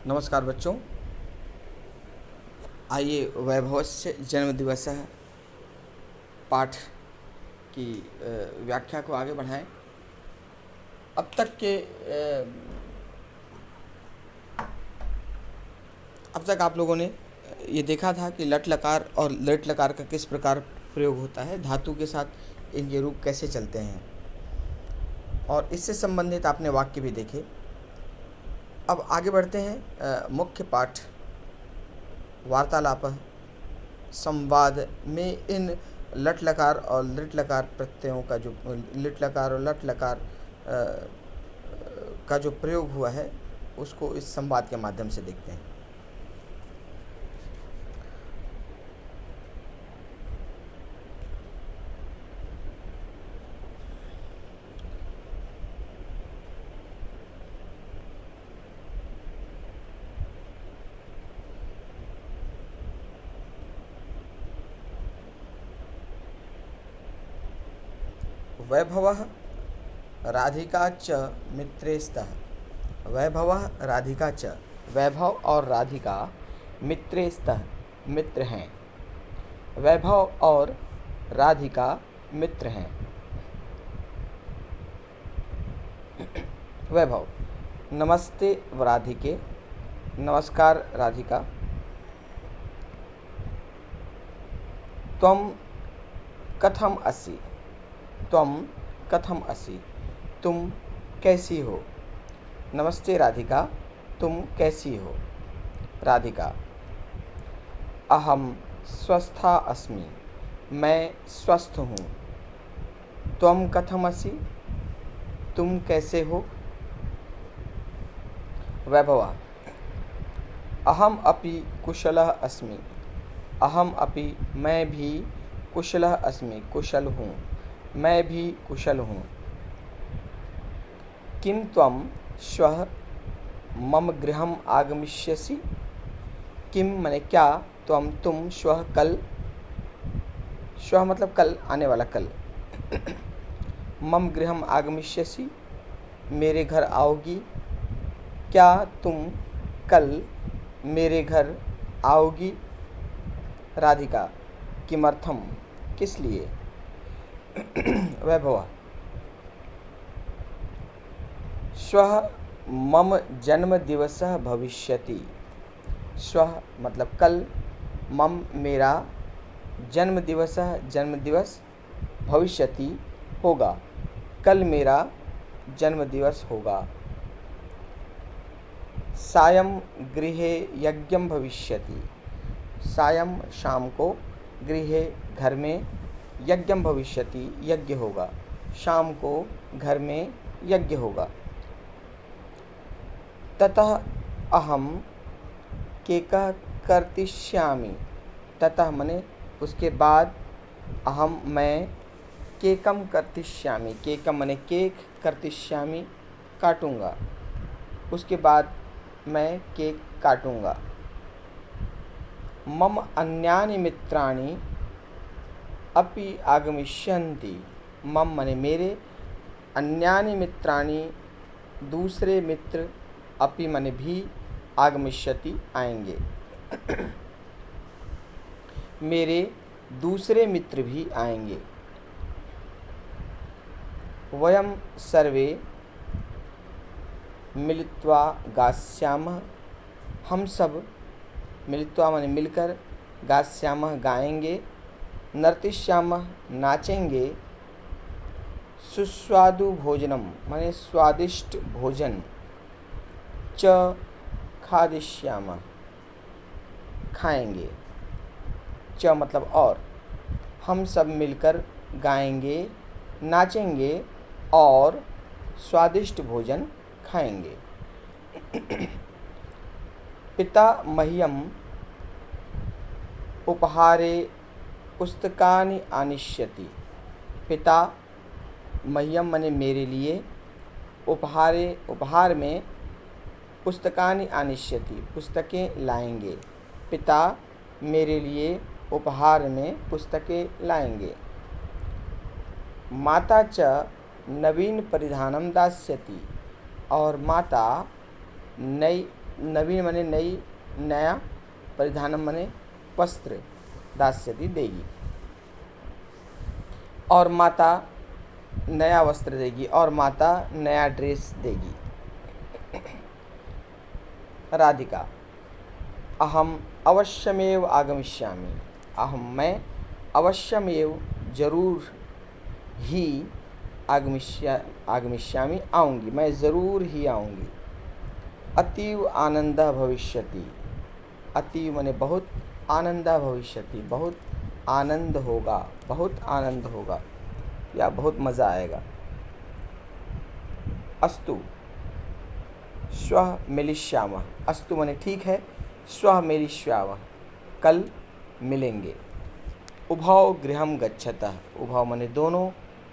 नमस्कार बच्चों। आइए वैभवस्य जन्मदिवसः पाठ की व्याख्या को आगे बढ़ाएं। अब तक आप लोगों ने ये देखा था कि लट लकार और लट लकार का किस प्रकार प्रयोग होता है, धातु के साथ इनके रूप कैसे चलते हैं, और इससे संबंधित आपने वाक्य भी देखे। अब आगे बढ़ते हैं मुख्य पाठ वार्तालाप संवाद में इन लट लकार और लिट लकार प्रत्ययों का जो लिट लकार और लट लकार का जो प्रयोग हुआ है उसको इस संवाद के माध्यम से देखते हैं। वैभवः राधिका च मित्रे स्तः। वैभवः राधिका च, वैभव और राधिका मित्रे स्तः मित्र हैं। वैभव और राधिका मित्र हैं। वैभव: नमस्ते राधिके। नमस्कार राधिका। त्वं कथम असि। त्वं कथम असि, तुम कैसी हो। नमस्ते राधिका, तुम कैसी हो। राधिका: अहम स्वस्था अस्मि, मैं स्वस्थ हूँ। त्वं कथम असि, तुम कैसे हो। वैभव: अहम अपि कुशलः अस्मि। अहम अपि, मैं भी, कुशलः अस्मि, कुशल हूँ, मैं भी कुशल हूँ। किं त्वं श्वः मम गृहम् आगमिष्यसि। किं माने क्या, त्वं तुम, श्वः कल, श्वः मतलब कल, आने वाला कल, मम गृहम् आगमिष्यसि मेरे घर आओगी। क्या तुम कल मेरे घर आओगी। राधिका: किमर्थम, किस लिए। वैभव: श्वः मम जन्मदिवसः भविष्यति। श्वः मतलब कल, मम मेरा, जन्मदिवसः जन्मदिवस, भविष्यति होगा, कल मेरा जन्मदिवस होगा। सायं गृहे यज्ञं भविष्यति। सायं शाम को, गृहे घर में, यज्ञं भविष्यति यज्ञ होगा, शाम को घर में यज्ञ होगा। ततः अहम केकः कर्तिष्यामि। ततः मने उसके बाद, अहम मैं, केकम कर्तिष्यामि, केकम मने केक, कर्तिष्यामि काटूँगा, उसके बाद मैं केक काटूँगा। मम अन्यानि मित्राणि अपि आगमिष्यन्ति। मम मने मेरे, अन्यानि मित्राणि दूसरे मित्र, अपि मने भी, आगमिष्यति आएंगे, मेरे दूसरे मित्र भी आएंगे। वयं सर्वे मिलित्वा गास्यामः। हम सब, मिलित्वा माने मिलकर, गास्यामः गाएंगे, नर्तिष्यामः नाचेंगे, सुस्वादु भोजनम माने स्वादिष्ट भोजन, च खादिष्यामः खाएंगे, च मतलब और, हम सब मिलकर गाएंगे, नाचेंगे और स्वादिष्ट भोजन खाएंगे। पिता मह्यम उपहारे पुस्तकानि आनिष्यति। पिता मह्यम मने मेरे लिए, उपहारे उपहार में, पुस्तकानि आनिष्यति पुस्तकें लाएंगे। पिता मेरे लिए उपहार में पुस्तकें लाएंगे। माता च नवीन परिधानम दास्यति। और माता नई नवीन मने नई, नया, परिधानम मने वस्त्र, दास्यति देगी। और माता नया वस्त्र देगी, और माता नया ड्रेस देगी। राधिका, अहम अवश्यमेव आगमिष्यामि। अहम मैं, अवश्यमेव जरूर ही, आगमिष्यामि आऊँगी, मैं ज़रूर ही आऊँगी। अतीव आनंदः भविष्यति। अतीव माने बहुत, आनंदः भविष्यति बहुत आनंद होगा, बहुत आनंद होगा या बहुत मज़ा आएगा। अस्तु श्वः मिलिष्यामः। अस्तु माने ठीक है, श्वः मिलिष्यामः कल मिलेंगे। उभौ गृहं गच्छतः। उभौ माने दोनों,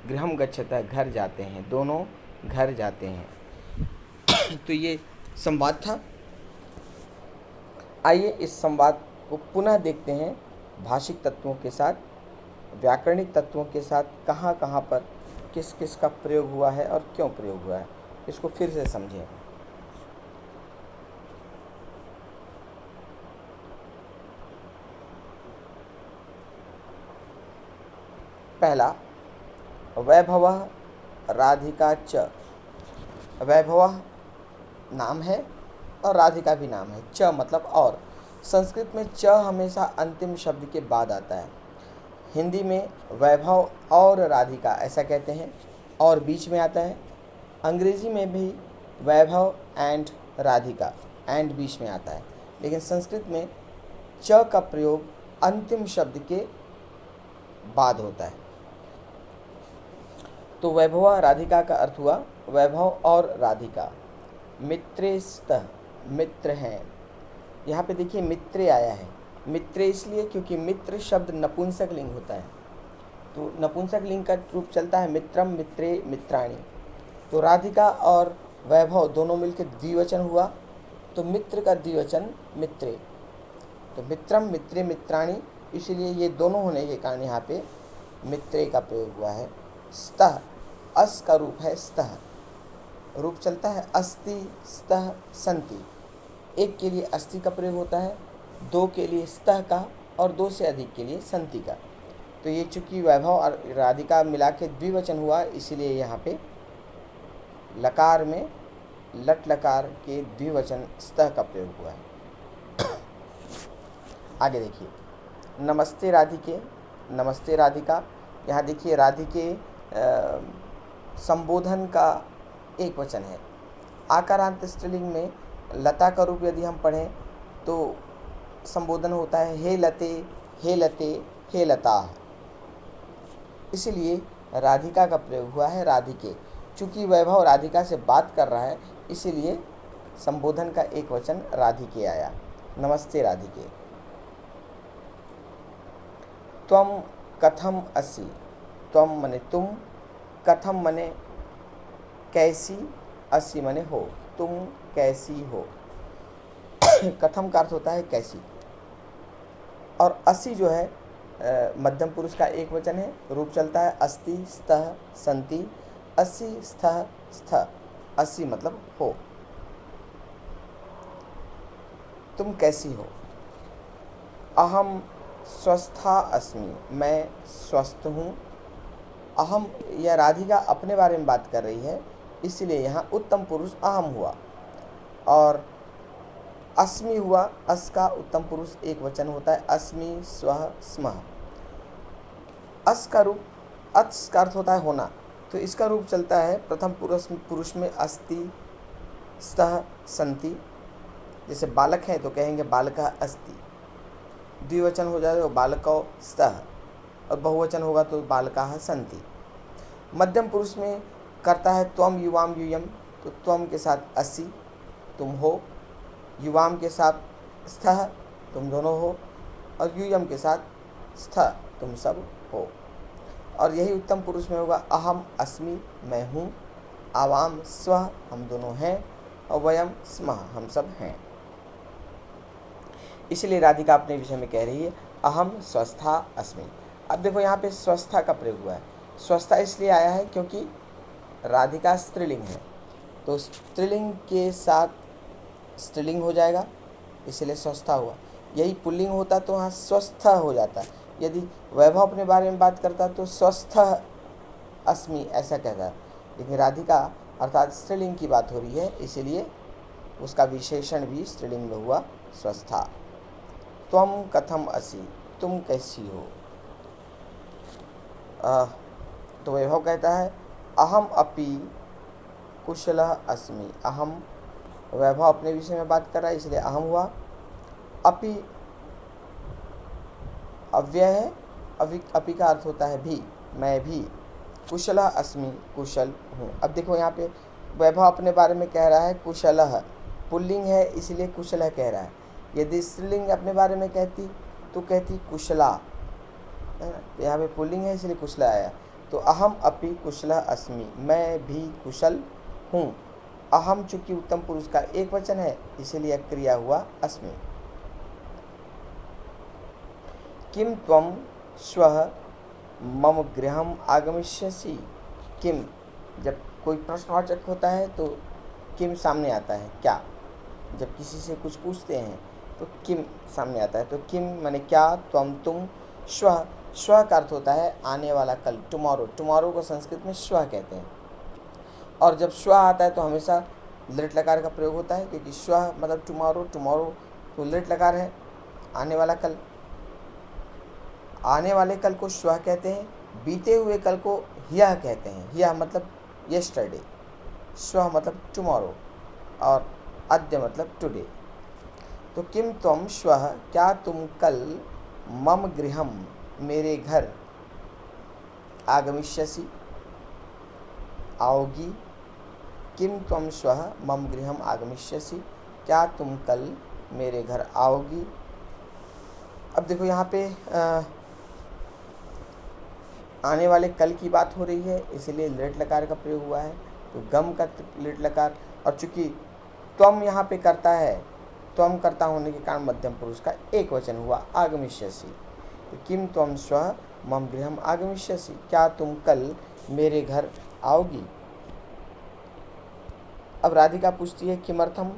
गृहं गच्छतः घर जाते हैं, दोनों घर जाते हैं। तो ये संवाद था। आइए इस संवाद को पुनः देखते हैं भाषिक तत्वों के साथ, व्याकरणिक तत्वों के साथ, कहाँ कहाँ पर किस किस का प्रयोग हुआ है और क्यों प्रयोग हुआ है, इसको फिर से समझें। पहला, वैभवः राधिका च। वैभवः नाम है और राधिका भी नाम है। च मतलब और। संस्कृत में च हमेशा अंतिम शब्द के बाद आता है। हिंदी में वैभव और राधिका ऐसा कहते हैं, और बीच में आता है। अंग्रेजी में भी वैभव एंड राधिका, एंड बीच में आता है। लेकिन संस्कृत में च का प्रयोग अंतिम शब्द के बाद होता है। तो वैभव राधिका का अर्थ हुआ वैभव और राधिका। मित्रे स्तः, मित्र हैं। यहाँ पे देखिए मित्रे आया है। मित्रे इसलिए क्योंकि मित्र शब्द नपुंसक लिंग होता है, तो नपुंसक लिंग का रूप चलता है मित्रम, मित्रे, मित्राणी। तो राधिका और वैभव दोनों मिलकर द्विवचन हुआ, तो मित्र का द्विवचन मित्रे। तो मित्रम, मित्रे, मित्राणी, इसलिए ये दोनों होने के कारण यहाँ पे मित्रे का प्रयोग हुआ है। स्तः, अस का रूप है स्तः, रूप चलता है अस्ति, स्तः, सन्ति। एक के लिए अस्ति का प्रयोग होता है, दो के लिए स्तः का, और दो से अधिक के लिए सन्ति का। तो ये चूंकि वैभव और राधिका मिला के द्विवचन हुआ, इसीलिए यहाँ पे लकार में लट लकार के द्विवचन स्तः का प्रयोग हुआ है। आगे देखिए, नमस्ते राधिके, नमस्ते राधिका। यहाँ देखिए राधिके संबोधन का एक वचन है। आकारांत स्त्रीलिंग में लता का रूप यदि हम पढ़ें तो संबोधन होता है हे लते, हे लते, हे लता। इसलिए राधिका का प्रयोग हुआ है राधिके। चूँकि वैभव राधिका से बात कर रहा है, इसीलिए संबोधन का एक वचन राधिके आया। नमस्ते राधिके। त्वम कथम असि। त्वम मने तुम, कथम मने कैसी, असि मने हो, तुम कैसी हो। कथम का अर्थ होता है कैसी, और असि जो है मध्यम पुरुष का एक वचन है, रूप चलता है अस्ति, स्तः, सन्ति। असि, स्तः, स्थ। असि मतलब हो, तुम कैसी हो। अहम स्वस्था अस्मि, मैं स्वस्थ हूँ। अहम या राधिका अपने बारे में बात कर रही है, इसलिए यहाँ उत्तम पुरुष अहम हुआ, और अस्मि हुआ। अस का उत्तम पुरुष एक वचन होता है, अस्मि, स्वः, स्मः। अस का रूप, अत्स का अर्थ होता है होना, तो इसका रूप चलता है प्रथम पुरुष में अस्ति, स्तः, सन्ति। जैसे बालक है तो कहेंगे बालका अस्ति, द्विवचन हो जाए तो बालकौ स्तः, और बहुवचन होगा तो बालकाः सन्ति। मध्यम पुरुष में करता है त्वम, युवाम, यूयम, तो त्वम के साथ असि, तुम हो। युवाम के साथ स्थः, तुम दोनों हो। और यूयम के साथ स्थ, तुम सब हो। और यही उत्तम पुरुष में होगा अहम अस्मि, मैं हूँ। आवाम स्वः, हम दोनों हैं। और वयम स्मः, हम सब हैं। इसलिए राधिका अपने विषय में कह रही है अहम स्वस्था अस्मि। अब देखो यहाँ पे स्वस्था का प्रयोग हुआ है। स्वस्था इसलिए आया है क्योंकि राधिका स्त्रीलिंग है, तो स्त्रीलिंग के साथ स्त्रीलिंग हो जाएगा, इसलिए स्वस्था हुआ। यही पुल्लिंग होता तो वहाँ स्वस्थ हो जाता। यदि वैभव अपने बारे में बात करता तो स्वस्थ अस्मि ऐसा कहता, लेकिन राधिका अर्थात स्त्रीलिंग की बात हो रही है, इसीलिए उसका विशेषण भी स्त्रीलिंग में हुआ स्वस्था। त्वम कथम असि, तुम कैसी हो। तो वैभव कहता है अहम अपि कुशलः अस्मि। अहम, वैभव अपने विषय में बात कर रहा है इसलिए अहम हुआ। अपि अव्यय है, अपि का अर्थ होता है भी, मैं भी। कुशलः अस्मि, कुशल हूँ। अब देखो यहाँ पे वैभव अपने बारे में कह रहा है कुशलः, पुल्लिंग है इसलिए कुशलः कह रहा है। यदि स्त्रीलिंग अपने बारे में कहती तो कहती कुशला, है ना। यहाँ पे पुल्लिंग है इसलिए कुशला आया। तो अहम अपि कुशलः अस्मि, मैं भी कुशल हूँ। अहम चूंकि उत्तम पुरुष का एक वचन है इसीलिए क्रिया हुआ अस्मि। किम त्वम श्वः मम गृहम आगमिष्यसि। किम, जब कोई प्रश्नवाचक होता है तो किम सामने आता है, क्या। जब किसी से कुछ पूछते हैं तो किम सामने आता है। तो किम माने क्या, त्वम तुम, श्वः, श्वः का अर्थ होता है आने वाला कल, टुमारो। टुमारो को संस्कृत में श्वः कहते हैं। और जब श्वः आता है तो हमेशा लिट लकार का प्रयोग होता है, क्योंकि श्वः मतलब टुमारो, टुमारो तो लिट लकार है, आने वाला कल। आने वाले कल को श्वः कहते हैं, बीते हुए कल को ह्यः कहते हैं। ह्यः मतलब यस्टरडे, श्वः मतलब टुमारो और अद्य मतलब टुडे। तो किम त्वम श्वः, क्या तुम कल, मम गृहम मेरे घर, आगमिष्यसि आओगी। किम त्वम श्वः मम गृहम आगमिष्यसि, क्या तुम कल मेरे घर आओगी। अब देखो यहाँ पे आने वाले कल की बात हो रही है इसलिए लिट लकार का प्रयोग हुआ है, तो गम का लिट लकार। और चूंकि त्वम यहाँ पे करता है, त्वम करता होने के कारण मध्यम पुरुष का एक वचन हुआ आगमिष्यसि। तो किम त्वम श्वः मम गृहम आगमिष्यसि, क्या तुम कल मेरे घर आओगी। अब राधिका पूछती है किमर्थम,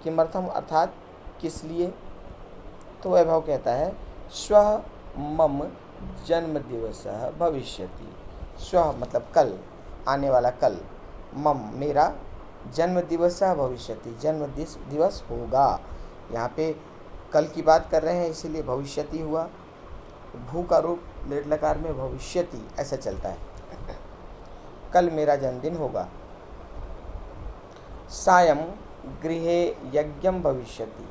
किमर्थम अर्थात किस लिए। तो वैभव कहता है श्वः मम जन्मदिवसः भविष्यति। श्वः मतलब कल, आने वाला कल, मम मेरा, जन्मदिवसः भविष्यति जन्म दिवस होगा। यहाँ पे कल की बात कर रहे हैं इसीलिए भविष्यति हुआ। भू का रूप लिट लकार में भविष्यति ऐसा चलता है, कल मेरा जन्मदिन होगा। सायं गृहे यज्ञम भविष्यति,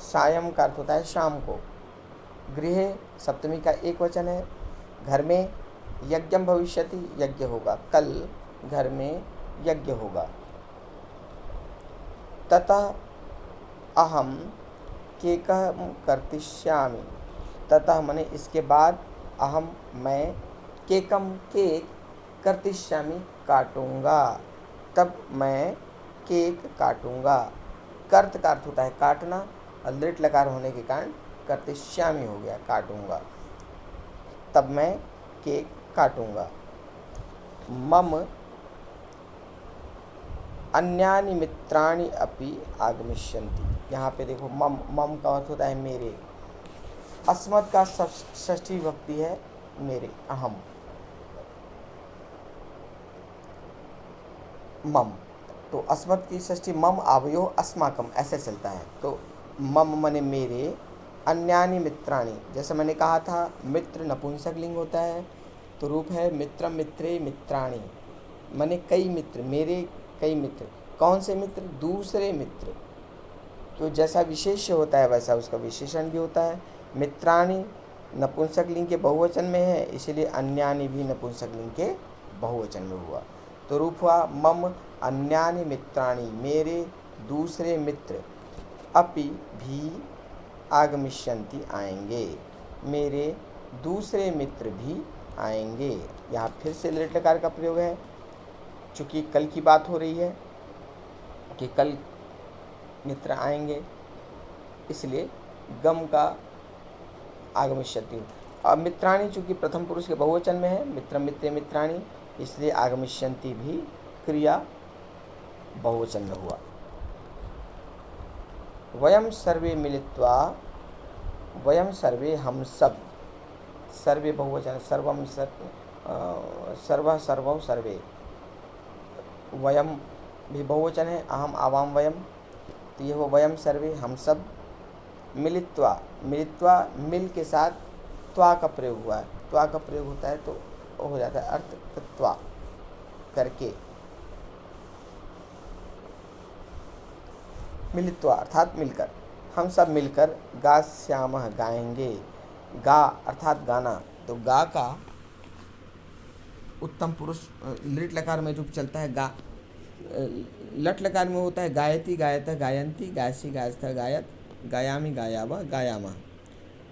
सायं का अर्थ होता है शाम को, गृहे सप्तमी का एक वचन है, घर में, यज्ञम भविष्यति यज्ञ होगा, कल घर में यज्ञ होगा। ततः अहम केकं कर्तिष्यामि, ततः मने इसके बाद, अहम मैं, केकम केक, कर्तिष्यामि काटूंगा, तब मैं केक काटूंगा। कर्त का अर्थ होता है काटना, और लिट लकार होने के कारण कर्तिष्यामि हो गया, काटूंगा, तब मैं केक काटूंगा। मम अन्यानि मित्राणि अपि आगमिष्यन्ति। यहाँ पे देखो मम, मम का अर्थ होता है मेरे, अस्मत् का षष्ठी विभक्ति है मेरे, अहम, मम, तो अस्मत् की षष्ठी मम आवयो अस्माकम ऐसे चलता है। तो मम मने मेरे, अन्यानि मित्राणि, जैसे मैंने कहा था मित्र नपुंसक लिंग होता है, तो रूप है मित्र, मित्रे, मित्राणि, मने कई मित्र, मेरे कई मित्र। कौन से मित्र, दूसरे मित्र। तो जैसा विशेष्य होता है वैसा उसका विशेषण भी होता है। मित्राणि नपुंसक लिंग के बहुवचन में है, इसीलिए अन्यानि भी नपुंसक लिंग के बहुवचन में हुआ। तो रूप हुआ मम अन्यानि मित्राणि, मेरे दूसरे मित्र, अपि भी आगमिष्यन्ति आएंगे, मेरे दूसरे मित्र भी आएंगे। यहाँ फिर से लिट लकार का प्रयोग है, चूँकि कल की बात हो रही है कि कल मित्र आएंगे, इसलिए गम का आगमिष्यति। अब मित्राणि चूँकि प्रथम पुरुष के बहुवचन में है, मित्र, मित्रे, मित्राणि, इसलिए आगमिष्यन्ति भी क्रिया बहुवचन में हुआ। वयम सर्वे मिलित्वा, वयम सर्वे हम सब, सर्वे बहुवचन, सर्वम सर्व सर्वौ सर्वे, वयम भी बहुवचन है, अहम आवाम वयम, तो ये हो वयम सर्वे हम सब, मिलित्वा, मिलित्वा मिल के साथ त्वा का प्रयोग हुआ है, त्वा का प्रयोग होता है तो हो जाता है अर्थ त्वा करके, मिलित्वा अर्थात मिलकर, हम सब मिलकर गास्यामः गाएंगे, गा अर्थात गाना, तो गा का उत्तम पुरुष लिट लकार में रूप चलता है गा, लट लकार में होता है गायती गायतः गायंती, गायसी गायस्थः गायत, गायामी गायावः गायामः,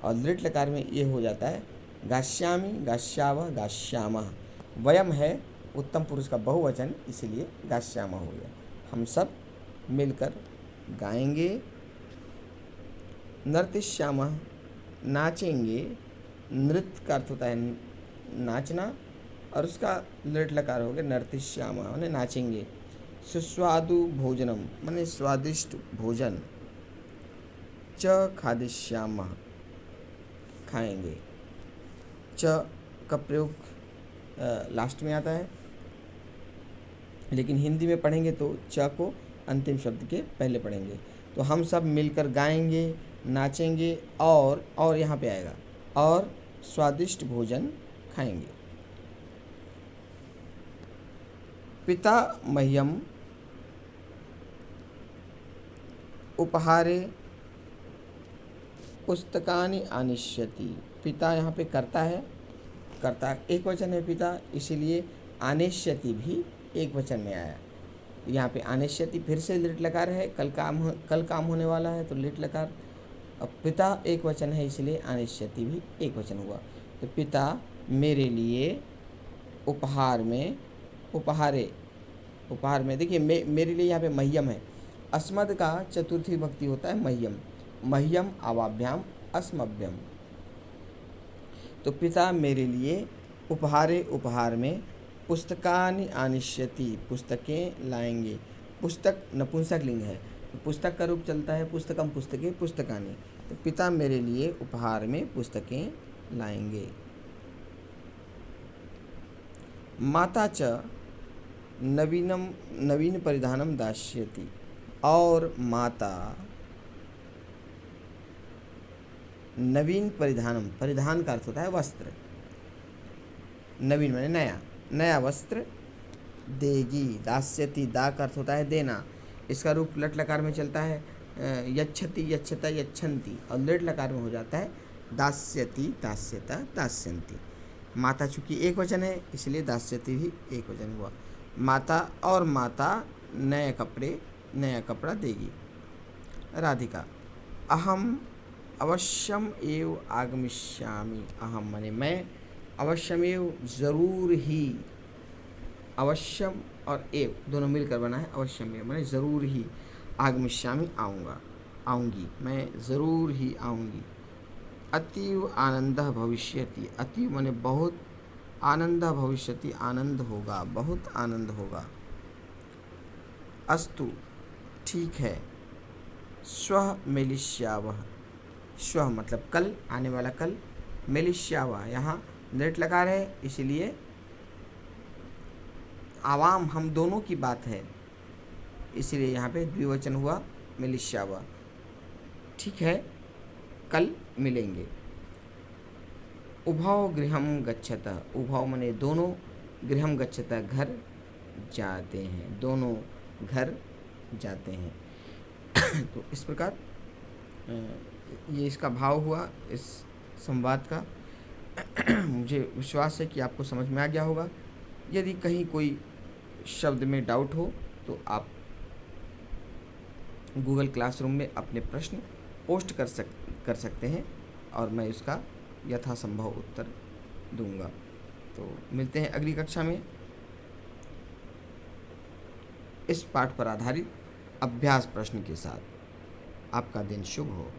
और लिट लकार में ये हो जाता है गास्यामी गास्यावः गास्यामः। वयम है उत्तम पुरुष का बहुवचन, इसलिए गास्यामः हो गया। हम सब मिलकर गाएंगे, नर्तिष्यामः नाचेंगे, नृत्य का अर्थ होता है नाचना, और उसका लिट लकार हो गया नर्तिष्यामः माने नाचेंगे। सुस्वादु भोजनम माने स्वादिष्ट भोजन, च खादिष्यामः खाएंगे, च का प्रयोग लास्ट में आता है, लेकिन हिंदी में पढ़ेंगे तो च को अंतिम शब्द के पहले पढ़ेंगे। तो हम सब मिलकर गाएंगे, नाचेंगे, और यहाँ पे आएगा और स्वादिष्ट भोजन खाएंगे। पिता मह्यम उपहारे पुस्तकानि आनिष्यति, पिता यहाँ पे करता है, कर्ता एक वचन है पिता, इसीलिए आनिष्यति भी एक वचन में आया। यहाँ पे आनिष्यति फिर से लिट लकार है, कल काम होने वाला है तो लिट लकार, अब पिता एक वचन है इसलिए आनिष्यति भी एक वचन हुआ। तो पिता मेरे लिए उपहार में, उपहार में देखिए मेरे लिए यहाँ पे मह्यम है, अस्मद का चतुर्थी विभक्ति होता है मह्यम, मह्यम आवाभ्याम अस्मभ्यम। तो पिता मेरे लिए उपहारे उपहार में, पुस्तकानि आनिष्यति पुस्तकें लाएंगे, पुस्तक नपुंसक लिंग है तो पुस्तक का रूप चलता है पुस्तकम पुस्तकें पुस्तकानि, तो पिता मेरे लिए उपहार में पुस्तकें लाएंगे। माता च नवीन परिधानम दास्यति, और माता नवीन परिधानम, परिधान का अर्थ होता है वस्त्र, नवीन माने नया, नया वस्त्र देगी, दास्यति दा का अर्थ होता है देना, इसका रूप लट लकार में चलता है यच्छति यच्छता यच्छन्ति, और लिट लकार में हो जाता है दास्यति दास्यता दास्यन्ति। माता चूँकि एक वचन है इसलिए दास्यति भी एक वचन हुआ। माता, और माता नए कपड़े, नया कपड़ा देगी। राधिका, अहम अवश्यम एव आगमिष्यामि, अहम माने मैं, अवश्यमेव ज़रूर ही, अवश्यम और एव दोनों मिलकर बना है अवश्यमेव माने ज़रूर ही, आगमिष्यामि आऊँगा, आऊँगी, मैं ज़रूर ही आऊँगी। अतीव आनंदः भविष्यति, अतीव माने बहुत, आनंदः भविष्यति आनंद होगा, बहुत आनंद होगा। अस्तु ठीक है। श्वः मेलिष्यावः, श्वः मतलब कल, आने वाला कल, मेलिष्यावः यहाँ लिट लकार है इसलिए आवाम हम दोनों की बात है, इसलिए यहाँ पे द्विवचन हुआ मेलिष्यावः, ठीक है कल मिलेंगे। उभौ गृहम गच्छतः, उभौ माने दोनों, गृहम गच्छतः घर जाते हैं, दोनों घर जाते हैं। तो इस प्रकार ये इसका भाव हुआ इस संवाद का। मुझे विश्वास है कि आपको समझ में आ गया होगा। यदि कहीं कोई शब्द में डाउट हो तो आप गूगल क्लासरूम में अपने प्रश्न पोस्ट कर सकते हैं और मैं उसका यथासंभव उत्तर दूंगा। तो मिलते हैं अगली कक्षा में इस पाठ पर आधारित अभ्यास प्रश्न के साथ। आपका दिन शुभ हो।